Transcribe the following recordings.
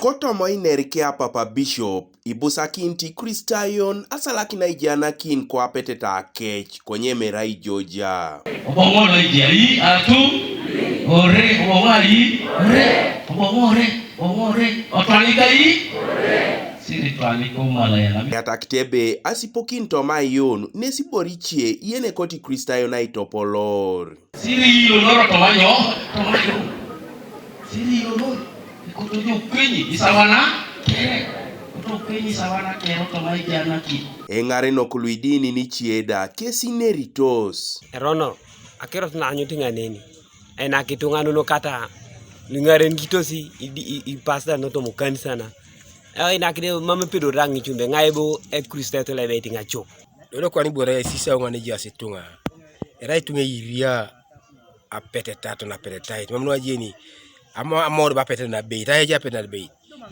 Koto moinerikea Papa Bishop ibusakinti Kristayon asalakina ijana kin kwa peteta kech kwenye merai Georgia. Obomono ijai atu ore obomai ore otwaligai siri twaliko malaya. Yata kitebe asipokinto mayon nesiborichie yene koti Kristayon aitopolor. Siri yoloro tomayo siri yoloro kutojo kwenye isawana kwenye sawana kero tomai jana ki engare no kuluidini ni chieda kesi neritos erono akero tuna nyutinga neni ena kitungano no kata lingare ngitosi I pasta no to mukanisa na ena kide mama pedo rangi chumbe ngaibo e Kristo to lebe tinga chok dole kwani bore sisa ngani jasi tunga era tunga iria apete tatu na pete tait mamno ajeni amor ba pete na beit aja pete na beit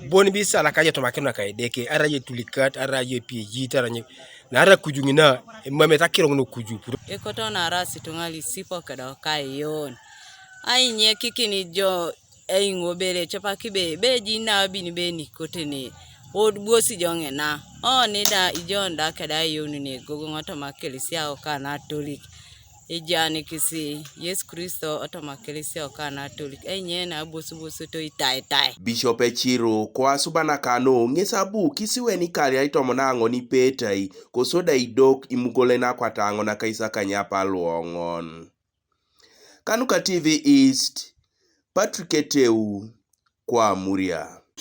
boni bisa la kaje to makeno kaideke araje tulikat araje piji taranye na ara kujungina mame takiro no kuju ekoto na rasi tungali sipo kada kayon ai nye kikini jo e ngobere chapa kibe beji na bini beni kotene od bosi jonge na ni da ijonda kada yonu ne gogo ngoto makelisia okana tolik ejani kisi Yesu Kristo otomakelisia okana tolik enyena bosu to itai. Bishop Echiro kwa subana kano ngesabu kisiweni kali aitomonango ni petai kosoda idok imugolena kwa tango na kaisa kanyapa luongon. Kanuka TV East, Patrick Eteu kwa Muria.